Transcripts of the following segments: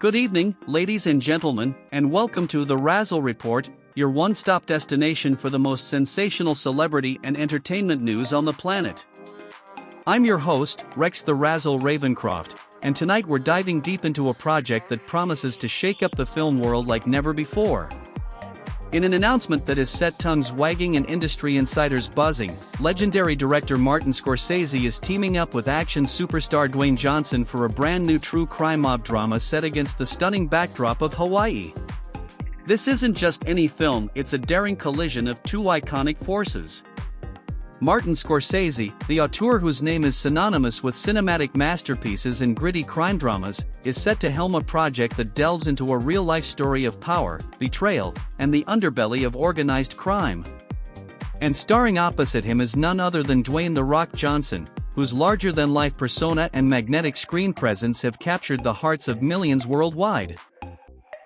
Good evening, ladies and gentlemen, and welcome to the Razzle Report, your one-stop destination for the most sensational celebrity and entertainment news on the planet. I'm your host, Rex the Razzle Ravencroft, and tonight we're diving deep into a project that promises to shake up the film world like never before. In an announcement that has set tongues wagging and industry insiders buzzing, legendary director Martin Scorsese is teaming up with action superstar Dwayne Johnson for a brand new true crime mob drama set against the stunning backdrop of Hawaii. This isn't just any film, it's a daring collision of two iconic forces. Martin Scorsese, the auteur whose name is synonymous with cinematic masterpieces and gritty crime dramas, is set to helm a project that delves into a real-life story of power, betrayal, and the underbelly of organized crime. And starring opposite him is none other than Dwayne "The Rock" Johnson, whose larger-than-life persona and magnetic screen presence have captured the hearts of millions worldwide.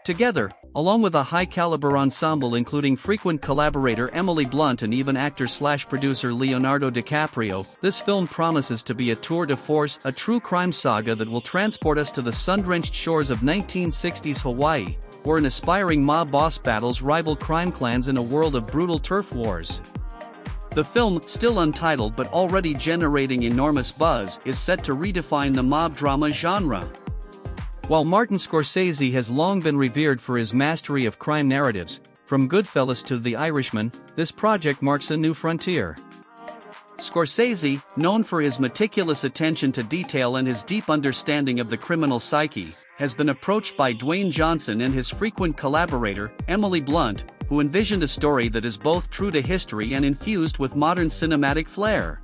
Together, along with a high-caliber ensemble including frequent collaborator Emily Blunt and even actor/producer Leonardo DiCaprio, this film promises to be a tour de force, a true crime saga that will transport us to the sun-drenched shores of 1960s Hawaii, where an aspiring mob boss battles rival crime clans in a world of brutal turf wars. The film, still untitled but already generating enormous buzz, is set to redefine the mob drama genre. While Martin Scorsese has long been revered for his mastery of crime narratives, from Goodfellas to The Irishman, this project marks a new frontier. Scorsese, known for his meticulous attention to detail and his deep understanding of the criminal psyche, has been approached by Dwayne Johnson and his frequent collaborator, Emily Blunt, who envisioned a story that is both true to history and infused with modern cinematic flair.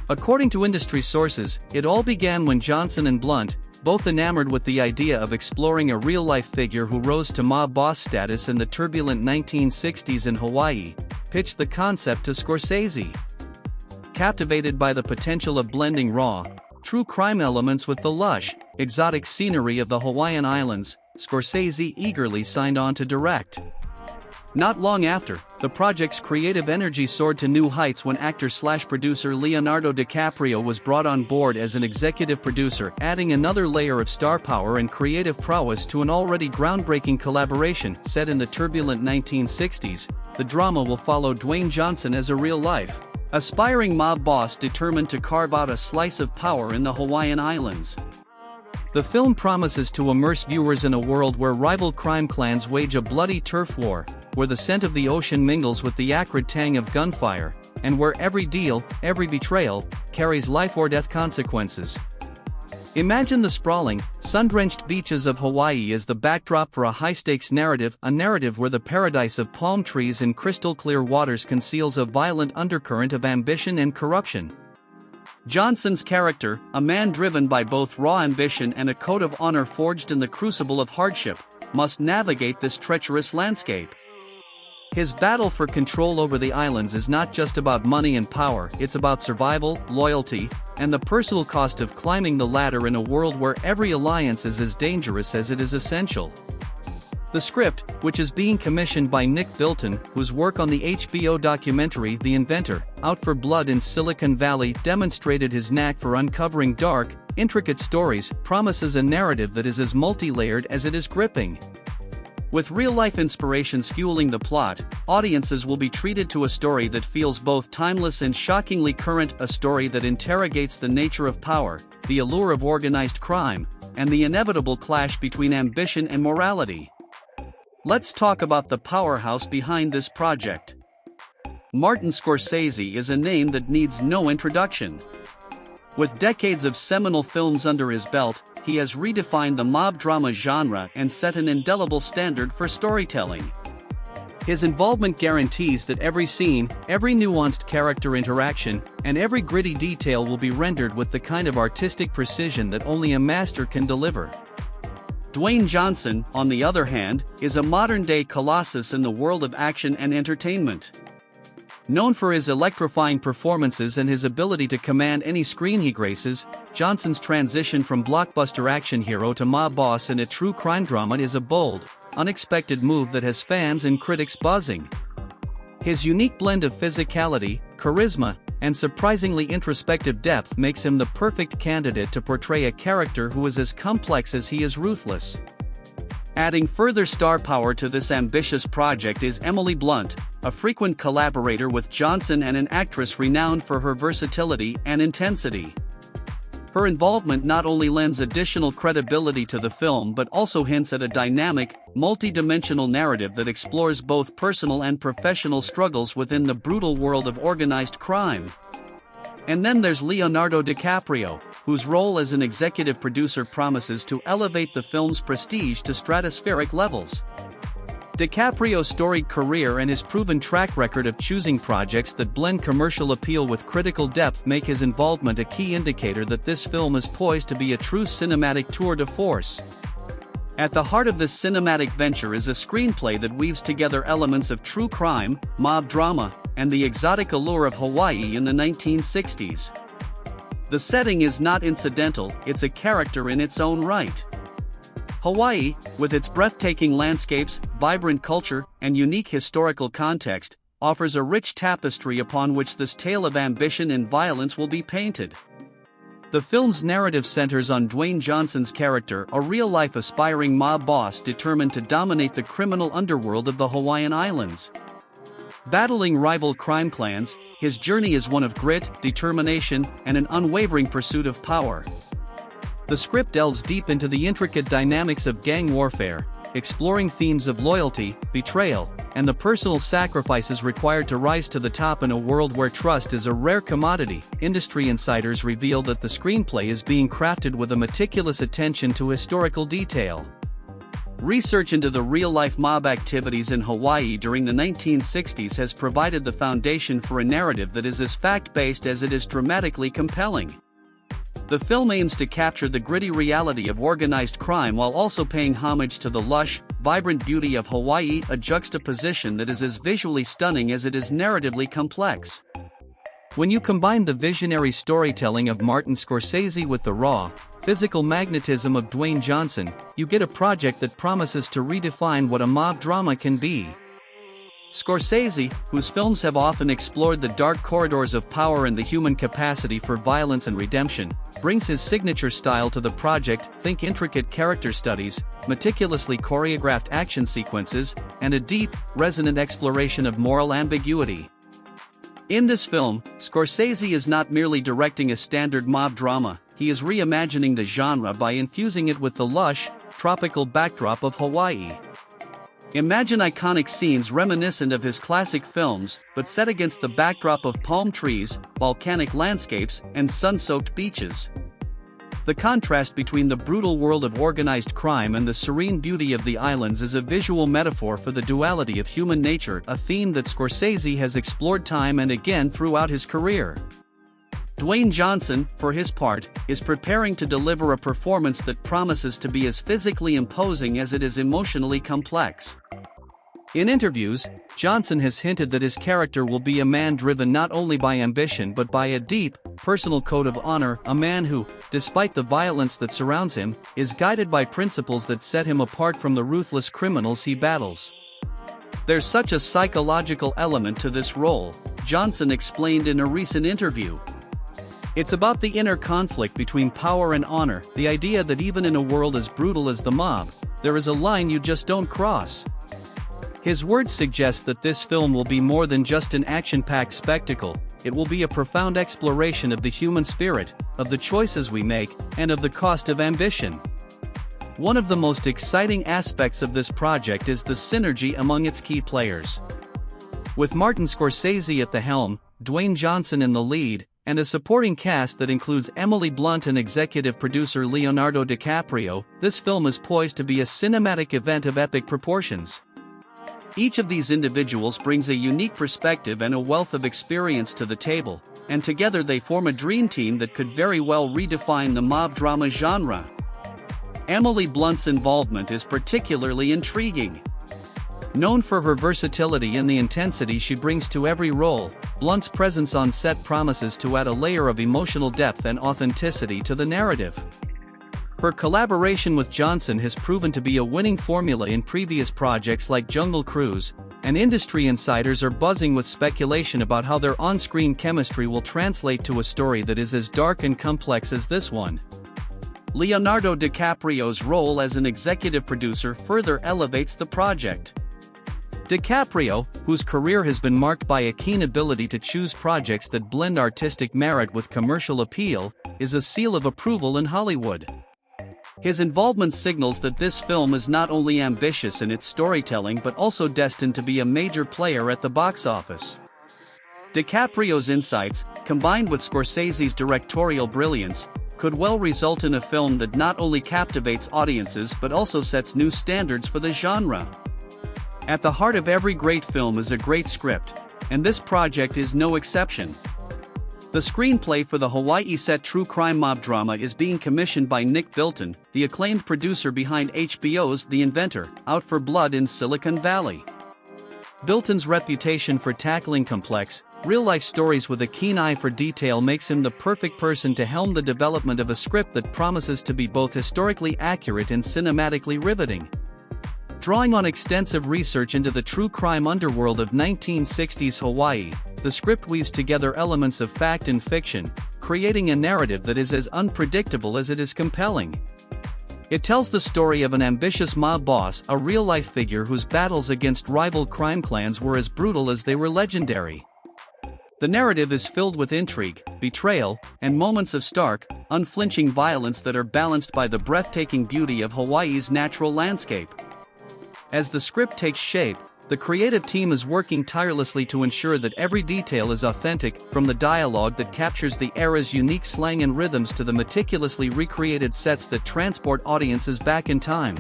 According to industry sources, it all began when Johnson and Blunt, both enamored with the idea of exploring a real-life figure who rose to mob boss status in the turbulent 1960s in Hawaii, pitched the concept to Scorsese. Captivated by the potential of blending raw, true crime elements with the lush, exotic scenery of the Hawaiian Islands, Scorsese eagerly signed on to direct. Not long after, the project's creative energy soared to new heights when actor/producer Leonardo DiCaprio was brought on board as an executive producer, adding another layer of star power and creative prowess to an already groundbreaking collaboration. Set in the turbulent 1960s, the drama will follow Dwayne Johnson as a real-life, aspiring mob boss determined to carve out a slice of power in the Hawaiian Islands. The film promises to immerse viewers in a world where rival crime clans wage a bloody turf war, where the scent of the ocean mingles with the acrid tang of gunfire, and where every deal, every betrayal, carries life-or-death consequences. Imagine the sprawling, sun-drenched beaches of Hawaii as the backdrop for a high-stakes narrative, a narrative where the paradise of palm trees and crystal-clear waters conceals a violent undercurrent of ambition and corruption. Johnson's character, a man driven by both raw ambition and a code of honor forged in the crucible of hardship, must navigate this treacherous landscape. His battle for control over the islands is not just about money and power, it's about survival, loyalty, and the personal cost of climbing the ladder in a world where every alliance is as dangerous as it is essential. The script, which is being commissioned by Nick Bilton, whose work on the HBO documentary The Inventor, Out for Blood in Silicon Valley, demonstrated his knack for uncovering dark, intricate stories, promises a narrative that is as multi-layered as it is gripping. With real-life inspirations fueling the plot, audiences will be treated to a story that feels both timeless and shockingly current, a story that interrogates the nature of power, the allure of organized crime, and the inevitable clash between ambition and morality. Let's talk about the powerhouse behind this project. Martin Scorsese is a name that needs no introduction. With decades of seminal films under his belt, he has redefined the mob drama genre and set an indelible standard for storytelling. His involvement guarantees that every scene, every nuanced character interaction, and every gritty detail will be rendered with the kind of artistic precision that only a master can deliver. Dwayne Johnson, on the other hand, is a modern-day colossus in the world of action and entertainment. Known for his electrifying performances and his ability to command any screen he graces, Johnson's transition from blockbuster action hero to mob boss in a true crime drama is a bold, unexpected move that has fans and critics buzzing. His unique blend of physicality, charisma, and surprisingly introspective depth makes him the perfect candidate to portray a character who is as complex as he is ruthless. Adding further star power to this ambitious project is Emily Blunt, a frequent collaborator with Johnson and an actress renowned for her versatility and intensity. Her involvement not only lends additional credibility to the film but also hints at a dynamic, multi-dimensional narrative that explores both personal and professional struggles within the brutal world of organized crime. And then there's Leonardo DiCaprio, whose role as an executive producer promises to elevate the film's prestige to stratospheric levels. DiCaprio's storied career and his proven track record of choosing projects that blend commercial appeal with critical depth make his involvement a key indicator that this film is poised to be a true cinematic tour de force. At the heart of this cinematic venture is a screenplay that weaves together elements of true crime, mob drama, and the exotic allure of Hawaii in the 1960s. The setting is not incidental, it's a character in its own right. Hawaii, with its breathtaking landscapes, vibrant culture, and unique historical context, offers a rich tapestry upon which this tale of ambition and violence will be painted. The film's narrative centers on Dwayne Johnson's character, a real-life aspiring mob boss determined to dominate the criminal underworld of the Hawaiian Islands. Battling rival crime clans, his journey is one of grit, determination, and an unwavering pursuit of power. The script delves deep into the intricate dynamics of gang warfare, exploring themes of loyalty, betrayal, and the personal sacrifices required to rise to the top in a world where trust is a rare commodity. Industry insiders reveal that the screenplay is being crafted with a meticulous attention to historical detail. Research into the real-life mob activities in Hawaii during the 1960s has provided the foundation for a narrative that is as fact-based as it is dramatically compelling. The film aims to capture the gritty reality of organized crime while also paying homage to the lush, vibrant beauty of Hawaii, a juxtaposition that is as visually stunning as it is narratively complex. When you combine the visionary storytelling of Martin Scorsese with the raw, physical magnetism of Dwayne Johnson, you get a project that promises to redefine what a mob drama can be. Scorsese, whose films have often explored the dark corridors of power and the human capacity for violence and redemption, brings his signature style to the project. Think intricate character studies, meticulously choreographed action sequences, and a deep, resonant exploration of moral ambiguity. In this film, Scorsese is not merely directing a standard mob drama, he is reimagining the genre by infusing it with the lush, tropical backdrop of Hawaii. Imagine iconic scenes reminiscent of his classic films, but set against the backdrop of palm trees, volcanic landscapes, and sun-soaked beaches. The contrast between the brutal world of organized crime and the serene beauty of the islands is a visual metaphor for the duality of human nature, a theme that Scorsese has explored time and again throughout his career. Dwayne Johnson, for his part, is preparing to deliver a performance that promises to be as physically imposing as it is emotionally complex. In interviews, Johnson has hinted that his character will be a man driven not only by ambition but by a deep, personal code of honor, a man who, despite the violence that surrounds him, is guided by principles that set him apart from the ruthless criminals he battles. There's such a psychological element to this role, Johnson explained in a recent interview. It's about the inner conflict between power and honor, the idea that even in a world as brutal as the mob, there is a line you just don't cross. His words suggest that this film will be more than just an action-packed spectacle, it will be a profound exploration of the human spirit, of the choices we make, and of the cost of ambition. One of the most exciting aspects of this project is the synergy among its key players. With Martin Scorsese at the helm, Dwayne Johnson in the lead, and a supporting cast that includes Emily Blunt and executive producer Leonardo DiCaprio, this film is poised to be a cinematic event of epic proportions. Each of these individuals brings a unique perspective and a wealth of experience to the table, and together they form a dream team that could very well redefine the mob drama genre. Emily Blunt's involvement is particularly intriguing. Known for her versatility and the intensity she brings to every role, Blunt's presence on set promises to add a layer of emotional depth and authenticity to the narrative. Her collaboration with Johnson has proven to be a winning formula in previous projects like Jungle Cruise, and industry insiders are buzzing with speculation about how their on-screen chemistry will translate to a story that is as dark and complex as this one. Leonardo DiCaprio's role as an executive producer further elevates the project. DiCaprio, whose career has been marked by a keen ability to choose projects that blend artistic merit with commercial appeal, is a seal of approval in Hollywood. His involvement signals that this film is not only ambitious in its storytelling but also destined to be a major player at the box office. DiCaprio's insights, combined with Scorsese's directorial brilliance, could well result in a film that not only captivates audiences but also sets new standards for the genre. At the heart of every great film is a great script, and this project is no exception. The screenplay for the Hawaii-set true crime mob drama is being commissioned by Nick Bilton, the acclaimed producer behind HBO's The Inventor, Out for Blood in Silicon Valley. Bilton's reputation for tackling complex, real-life stories with a keen eye for detail makes him the perfect person to helm the development of a script that promises to be both historically accurate and cinematically riveting. Drawing on extensive research into the true crime underworld of 1960s Hawaii, the script weaves together elements of fact and fiction, creating a narrative that is as unpredictable as it is compelling. It tells the story of an ambitious mob boss, a real-life figure whose battles against rival crime clans were as brutal as they were legendary. The narrative is filled with intrigue, betrayal, and moments of stark, unflinching violence that are balanced by the breathtaking beauty of Hawaii's natural landscape. As the script takes shape, the creative team is working tirelessly to ensure that every detail is authentic, from the dialogue that captures the era's unique slang and rhythms to the meticulously recreated sets that transport audiences back in time.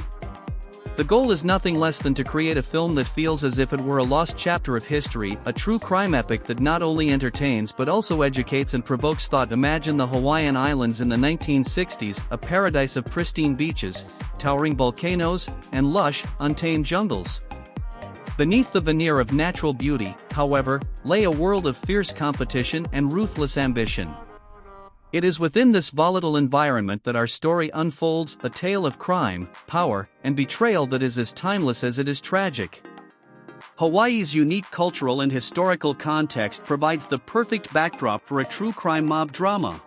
The goal is nothing less than to create a film that feels as if it were a lost chapter of history, a true crime epic that not only entertains but also educates and provokes thought. Imagine the Hawaiian Islands in the 1960s, a paradise of pristine beaches, towering volcanoes, and lush, untamed jungles. Beneath the veneer of natural beauty, however, lay a world of fierce competition and ruthless ambition. It is within this volatile environment that our story unfolds, a tale of crime, power, and betrayal that is as timeless as it is tragic. Hawaii's unique cultural and historical context provides the perfect backdrop for a true crime mob drama.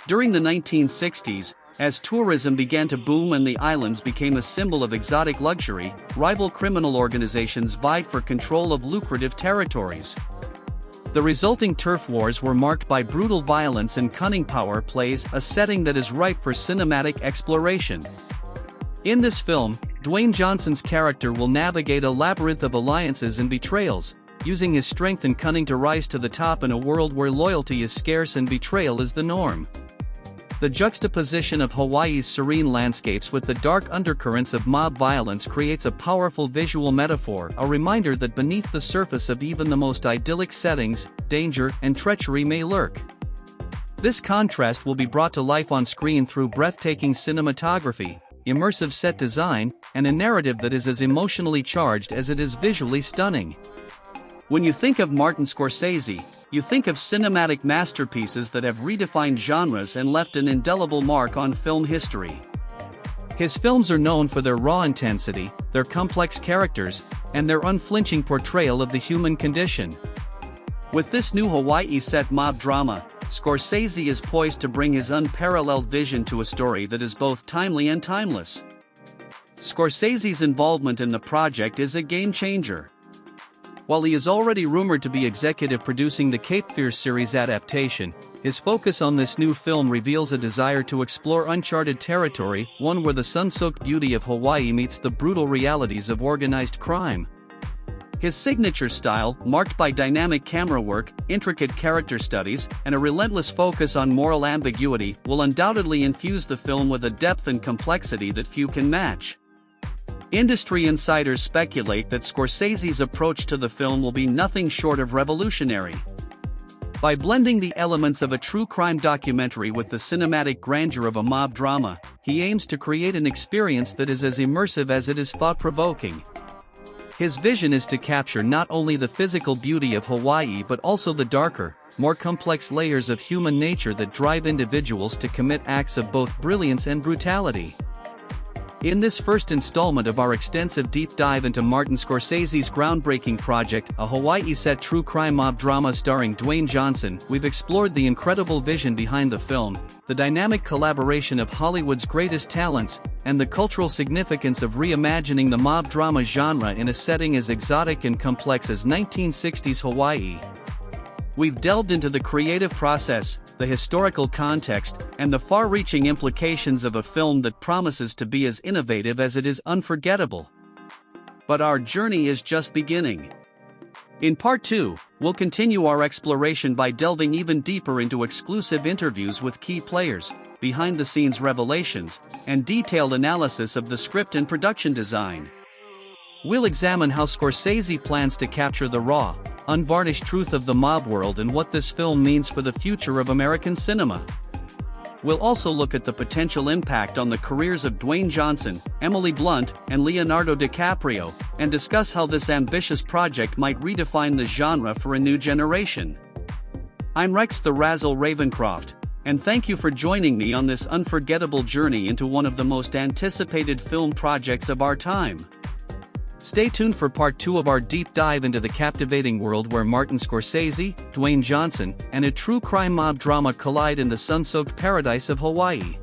During the 1960s, as tourism began to boom and the islands became a symbol of exotic luxury, rival criminal organizations vied for control of lucrative territories. The resulting turf wars were marked by brutal violence and cunning power plays, a setting that is ripe for cinematic exploration. In this film, Dwayne Johnson's character will navigate a labyrinth of alliances and betrayals, using his strength and cunning to rise to the top in a world where loyalty is scarce and betrayal is the norm. The juxtaposition of Hawaii's serene landscapes with the dark undercurrents of mob violence creates a powerful visual metaphor, a reminder that beneath the surface of even the most idyllic settings, danger and treachery may lurk. This contrast will be brought to life on screen through breathtaking cinematography, immersive set design, and a narrative that is as emotionally charged as it is visually stunning. When you think of Martin Scorsese, you think of cinematic masterpieces that have redefined genres and left an indelible mark on film history. His films are known for their raw intensity, their complex characters, and their unflinching portrayal of the human condition. With this new Hawaii-set mob drama, Scorsese is poised to bring his unparalleled vision to a story that is both timely and timeless. Scorsese's involvement in the project is a game-changer. While he is already rumored to be executive producing the Cape Fear series adaptation, his focus on this new film reveals a desire to explore uncharted territory, one where the sun-soaked beauty of Hawaii meets the brutal realities of organized crime. His signature style, marked by dynamic camera work, intricate character studies, and a relentless focus on moral ambiguity, will undoubtedly infuse the film with a depth and complexity that few can match. Industry insiders speculate that Scorsese's approach to the film will be nothing short of revolutionary. By blending the elements of a true crime documentary with the cinematic grandeur of a mob drama, he aims to create an experience that is as immersive as it is thought-provoking. His vision is to capture not only the physical beauty of Hawaii but also the darker, more complex layers of human nature that drive individuals to commit acts of both brilliance and brutality. In this first installment of our extensive deep dive into Martin Scorsese's groundbreaking project, a Hawaii-set true crime mob drama starring Dwayne Johnson, we've explored the incredible vision behind the film, the dynamic collaboration of Hollywood's greatest talents, and the cultural significance of reimagining the mob drama genre in a setting as exotic and complex as 1960s Hawaii. We've delved into the creative process, the historical context, and the far-reaching implications of a film that promises to be as innovative as it is unforgettable. But our journey is just beginning. In Part 2, we'll continue our exploration by delving even deeper into exclusive interviews with key players, behind-the-scenes revelations, and detailed analysis of the script and production design. We'll examine how Scorsese plans to capture the raw, unvarnished truth of the mob world and what this film means for the future of American cinema. We'll also look at the potential impact on the careers of Dwayne Johnson, Emily Blunt, and Leonardo DiCaprio, and discuss how this ambitious project might redefine the genre for a new generation. I'm Rex the Razzle Ravencroft, and thank you for joining me on this unforgettable journey into one of the most anticipated film projects of our time. Stay tuned for Part 2 of our deep dive into the captivating world where Martin Scorsese, Dwayne Johnson, and a true crime mob drama collide in the sun-soaked paradise of Hawaii.